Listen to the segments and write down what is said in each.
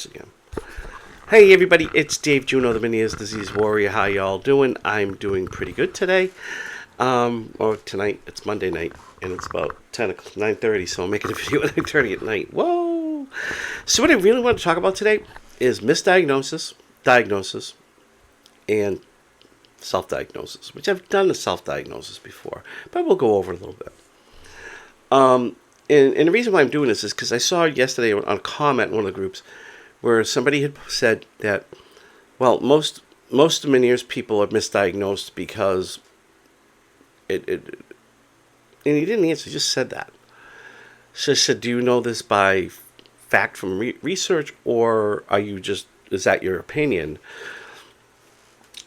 Misdiagnosis again. Hey everybody, it's Dave Juno, the Meniere's Disease Warrior. How y'all doing? I'm doing pretty good today. Or tonight, it's Monday night, and it's about 9:30, so I'm making a video at 9:30 at night. Whoa! So what I really want to talk about today is misdiagnosis, diagnosis, and self-diagnosis, which I've done the self-diagnosis before, but we'll go over it a little bit. And the reason why I'm doing this is because I saw yesterday on a comment in one of the groups where somebody had said that, well, most of Meniere's people are misdiagnosed because and he didn't answer, he just said that. So I said, do you know this by fact from research, or are you just, is that your opinion?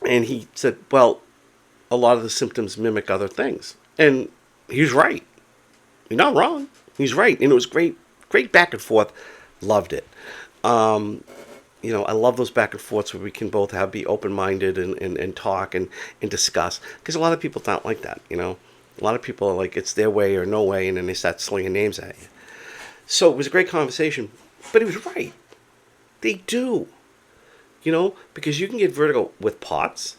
And he said, well, a lot of the symptoms mimic other things. And he's right. You're not wrong. He's right. And it was great back and forth. Loved it. I love those back and forths where we can both be open-minded and talk and discuss. Because a lot of people don't like that, A lot of people are like, it's their way or no way, and then they start slinging names at you. So it was a great conversation. But he was right. They do. Because you can get vertigo with POTS.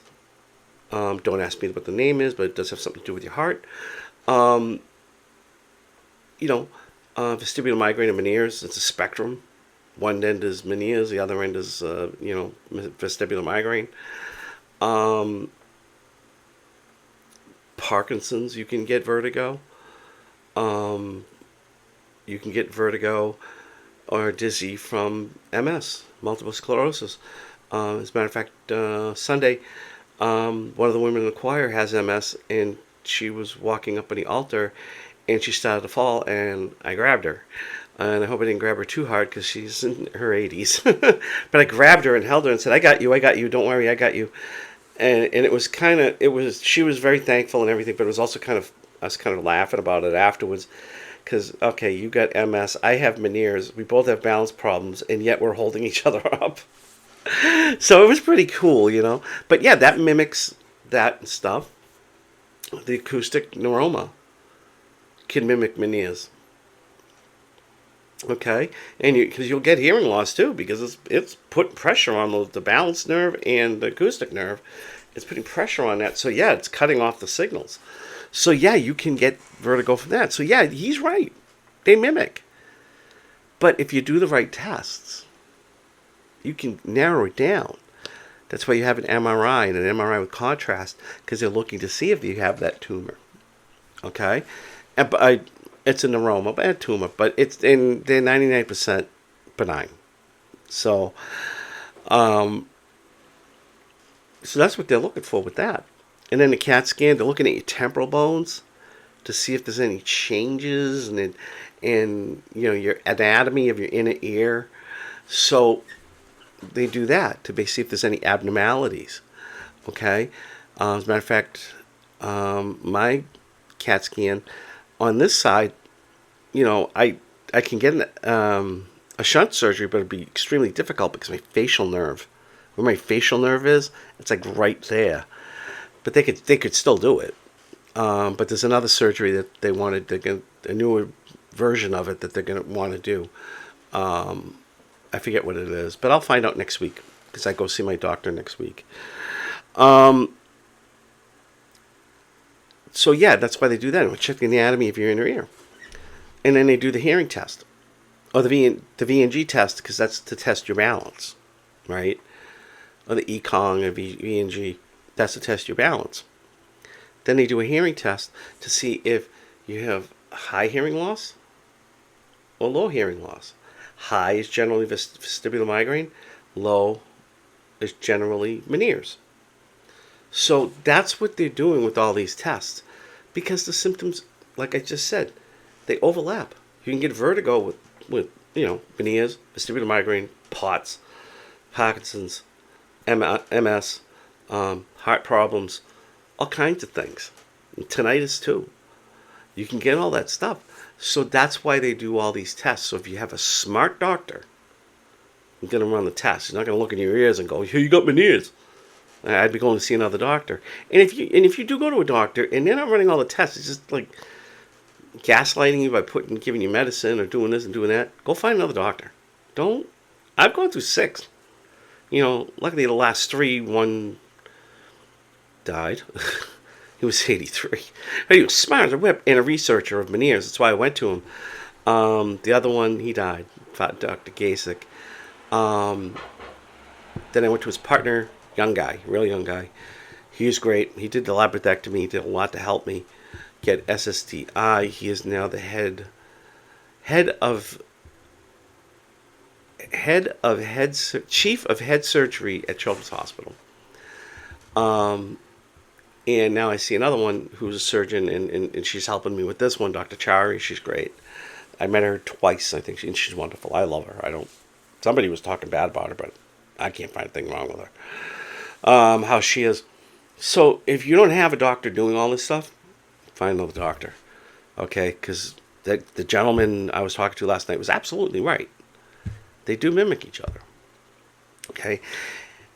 Don't ask me what the name is, but it does have something to do with your heart. Vestibular migraine and Meniere's, it's a spectrum. One end is Meniere's, the other end is, vestibular migraine. Parkinson's, you can get vertigo. You can get vertigo or dizzy from MS, multiple sclerosis. As a matter of fact, Sunday, one of the women in the choir has MS, and she was walking up on the altar, and she started to fall, and I grabbed her. And I hope I didn't grab her too hard because she's in her 80s. But I grabbed her and held her and said, I got you, don't worry, I got you. And it was she was very thankful and everything, but it was also I was kind of laughing about it afterwards. Because, okay, you got MS, I have Meniere's, we both have balance problems, and yet we're holding each other up. So it was pretty cool, But yeah, that mimics that stuff. The acoustic neuroma can mimic Meniere's. Okay, and because you'll get hearing loss too, because it's putting pressure on the balance nerve and the acoustic nerve. It's putting pressure on that. So yeah, it's cutting off the signals. So yeah, you can get vertigo from that. So yeah, he's right. They mimic. But if you do the right tests, you can narrow it down. That's why you have an MRI and an MRI with contrast, because they're looking to see if you have that tumor. Okay, it's a neuroma, a tumor, but they're 99% benign. So that's what they're looking for with that. And then the CAT scan, they're looking at your temporal bones to see if there's any changes and your anatomy of your inner ear. So they do that to see if there's any abnormalities. Okay, as a matter of fact, my CAT scan on this side, I can get a shunt surgery, but it'd be extremely difficult because my facial nerve, where my facial nerve is, it's like right there. But they could still do it. But there's another surgery that they wanted, a newer version of it that they're going to want to do. I forget what it is, but I'll find out next week because I go see my doctor next week. So yeah, that's why they do that. We check the anatomy of your inner ear. And then they do the hearing test. Or the VNG test, because that's to test your balance. Right? Or the ECOG or VNG. That's to test your balance. Then they do a hearing test to see if you have high hearing loss or low hearing loss. High is generally vestibular migraine. Low is generally Meniere's. So that's what they're doing with all these tests. Because the symptoms, like I just said, they overlap. You can get vertigo with Meniere's, vestibular migraine, POTS, Parkinson's, MS, heart problems, all kinds of things. And tinnitus too. You can get all that stuff. So that's why they do all these tests. So if you have a smart doctor, you're going to run the test. He's not going to look in your ears and go, "Here, you got Meniere's." I'd be going to see another doctor. And if you do go to a doctor and they're not running all the tests, it's just like gaslighting you by giving you medicine or doing this and doing that, go find another doctor. Don't I've gone through 6. Luckily the last 3, one died. He was 83. He was smart as a whip and a researcher of Meniere's. That's why I went to him. The other one, he died. Dr. Gasick. Then I went to his partner, young guy, really young guy. He was great. He did the labradectomy. He did a lot to help me get SSDI. He is now the chief of head surgery at Children's Hospital. And now I see another one who's a surgeon, and she's helping me with this one, Dr. Chari. She's great. I met her twice, I think, and she's wonderful. I love her. Somebody was talking bad about her, but I can't find anything wrong with her. How she is. So if you don't have a doctor doing all this stuff, find another doctor. Okay? Because the gentleman I was talking to last night was absolutely right. They do mimic each other. Okay?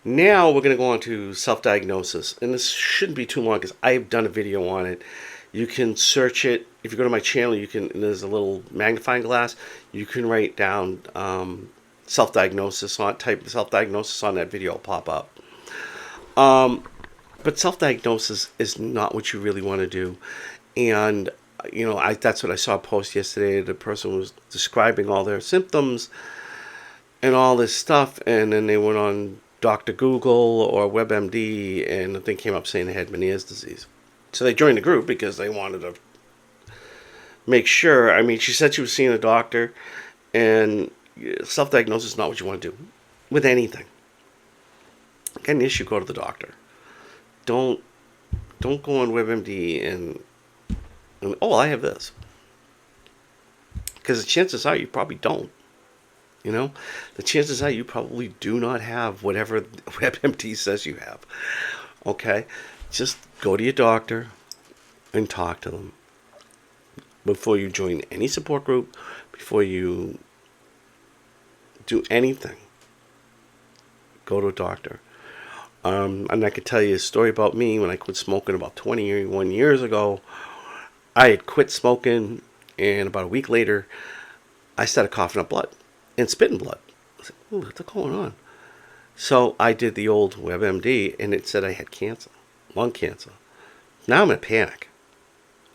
Now we're going to go on to self-diagnosis. And this shouldn't be too long because I've done a video on it. You can search it. If you go to my channel, there's a little magnifying glass. You can write down self-diagnosis. Type self-diagnosis on that video. It'll pop up. But self-diagnosis is not what you really want to do. And, that's what I saw a post yesterday. The person was describing all their symptoms and all this stuff. And then they went on Dr. Google or WebMD, and the thing came up saying they had Meniere's disease. So they joined the group because they wanted to make sure. I mean, she said she was seeing a doctor, and self-diagnosis is not what you want to do with anything. Get an issue, go to the doctor. Don't go on WebMD and I have this. Because the chances are you probably don't. The chances are you probably do not have whatever WebMD says you have. Okay? Just go to your doctor and talk to them before you join any support group, before you do anything. Go to a doctor. And I could tell you a story about me when I quit smoking about 21 years ago. I had quit smoking, and about a week later, I started coughing up blood and spitting blood. I said, what's going on? So I did the old WebMD, and it said I had cancer, lung cancer. Now I'm in a panic.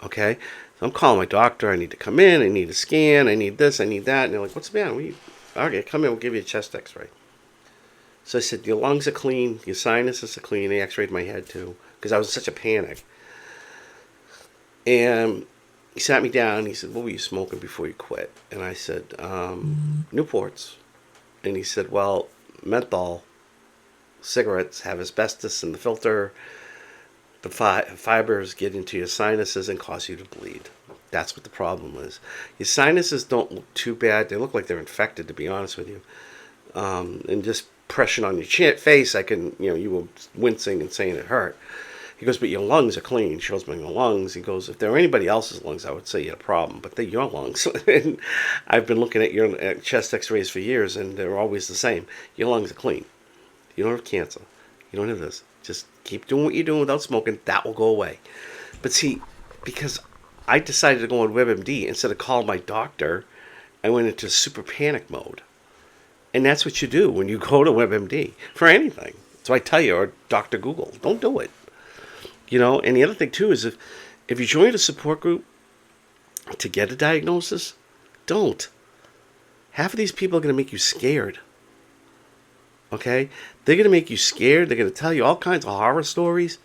Okay? So I'm calling my doctor. I need to come in. I need a scan. I need this. I need that. And they're like, what's the matter? Okay, come in. We'll give you a chest x-ray. So I said, your lungs are clean. Your sinuses are clean. They x-rayed my head, too, because I was in such a panic. And he sat me down, and he said, what were you smoking before you quit? And I said, Newports. And he said, well, menthol cigarettes have asbestos in the filter. The fibers get into your sinuses and cause you to bleed. That's what the problem is. Your sinuses don't look too bad. They look like they're infected, to be honest with you. And just pressing on your face, you were wincing and saying it hurt. He goes, but your lungs are clean. He shows me your lungs. He goes, if they were anybody else's lungs, I would say you had a problem, but they're your lungs. And I've been looking at your chest x-rays for years, and they're always the same. Your lungs are clean. You don't have cancer. You don't have this. Just keep doing what you're doing without smoking. That will go away. But see, because I decided to go on WebMD, instead of calling my doctor, I went into super panic mode. And that's what you do when you go to WebMD for anything. So I tell you, or Dr. Google, don't do it. And the other thing, too, is if you join a support group to get a diagnosis, don't. Half of these people are going to make you scared. Okay? They're going to make you scared. They're going to tell you all kinds of horror stories.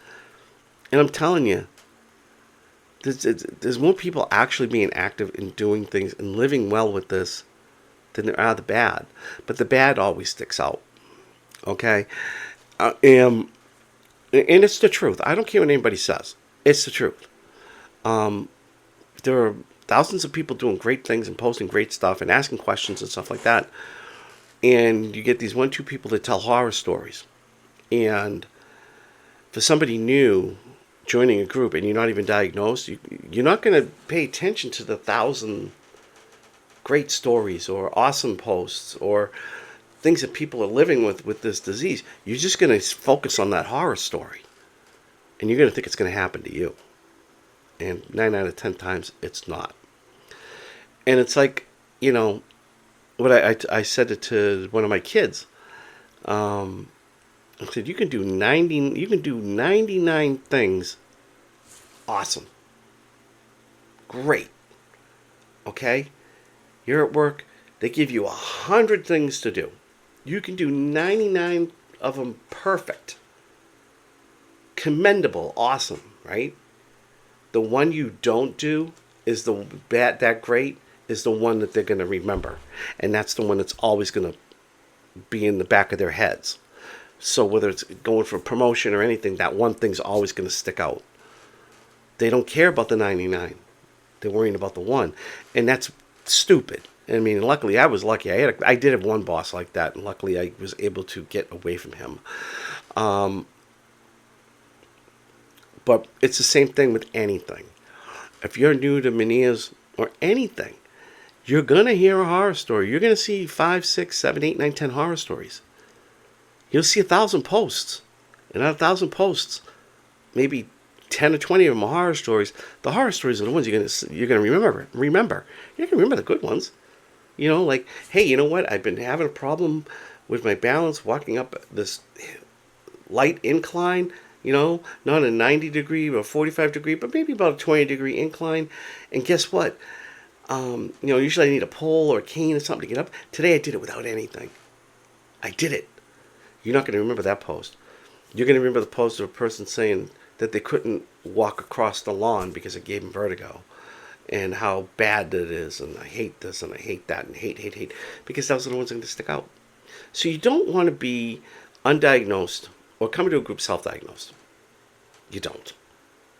And I'm telling you, there's more people actually being active in doing things and living well with this than there are the bad. But the bad always sticks out. Okay? And it's the truth. I don't care what anybody says. It's the truth. There are thousands of people doing great things and posting great stuff and asking questions and stuff like that. And you get these 1-2 people that tell horror stories. And for somebody new joining a group and you're not even diagnosed, you're not going to pay attention to the 1,000 great stories or awesome posts or things that people are living with this disease. You're just going to focus on that horror story. And you're going to think it's going to happen to you. And 9 out of 10 times, it's not. And it's like, what I said it to one of my kids. I said, you can do 99 things. Awesome. Great. Okay? You're at work, they give you 100 things to do. You can do 99 of them perfect. Commendable, awesome, right? The one you don't do is the bad, that great is the one that they're going to remember. And that's the one that's always going to be in the back of their heads. So whether it's going for promotion or anything, that one thing's always going to stick out. They don't care about the 99. They're worrying about the one. And that's stupid. I mean, luckily I was lucky. I did have one boss like that, and luckily I was able to get away from him. But it's the same thing with anything. If you're new to Meniere's or anything, you're going to hear a horror story. You're going to see 5, 6, 7, 8, 9, 10 horror stories. You'll see 1,000 posts. And out of 1,000 posts, maybe 10 or 20 of them are horror stories. The horror stories are the ones you're going to remember. You're going to remember the good ones. You know, like, hey, you know what? I've been having a problem with my balance walking up this light incline, you know, not a 90 degree or 45 degree, but maybe about a 20 degree incline. And guess what? You know, usually I need a pole or a cane or something to get up. Today I did it without anything. I did it. You're not going to remember that post. You're going to remember the post of a person saying that they couldn't walk across the lawn because it gave them vertigo. And how bad it is, and I hate this, and I hate that, and hate, because those are the ones that are going to stick out. So you don't want to be undiagnosed or come into a group self-diagnosed. You don't.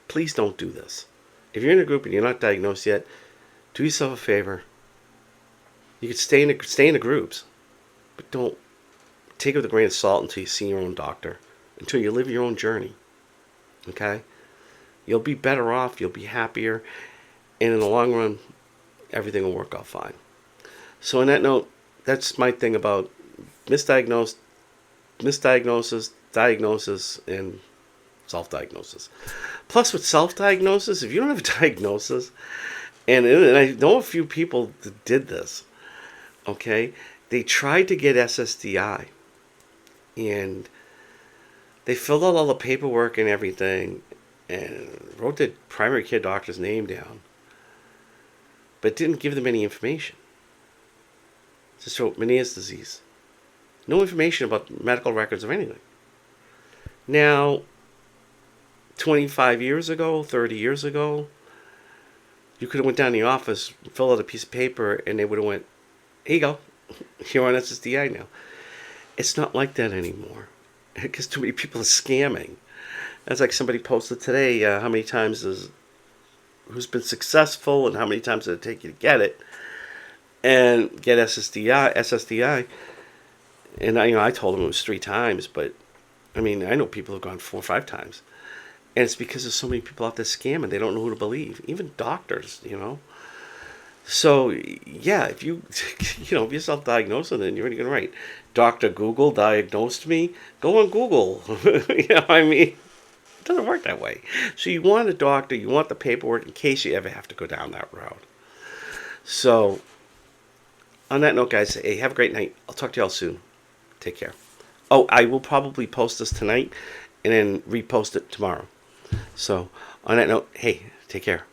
Please don't do this. If you're in a group and you're not diagnosed yet, do yourself a favor. You could stay in the groups, but don't take it with a grain of salt until you see your own doctor, until you live your own journey. Okay? You'll be better off. You'll be happier. And in the long run, everything will work out fine. So on that note, that's my thing about misdiagnosis, diagnosis, and self-diagnosis. Plus with self-diagnosis, if you don't have a diagnosis, and I know a few people that did this, okay, they tried to get SSDI, and they filled out all the paperwork and everything, and wrote the primary care doctor's name down, but didn't give them any information. Just wrote Meniere's disease. No information about medical records or anything. Now, 25 years ago, 30 years ago, you could have went down to the office, filled out a piece of paper, and they would have went, here you go, you're on SSDI now. It's not like that anymore, because too many people are scamming. That's like somebody posted today, how many times who's been successful and how many times did it take you to get it and get SSDI. And I told him it was 3 times, but I mean, I know people have gone 4 or 5 times. And it's because there's so many people out there scamming. They don't know who to believe. Even doctors, So, yeah, if if you're self-diagnosing, then you're already going to write, Dr. Google diagnosed me. Go on Google. I mean, it doesn't work that way. So you want a doctor, you want the paperwork in case you ever have to go down that road. So, on that note, guys, hey, have a great night. I'll talk to y'all soon. Take care. Oh, I will probably post this tonight and then repost it tomorrow. So, on that note, hey, take care.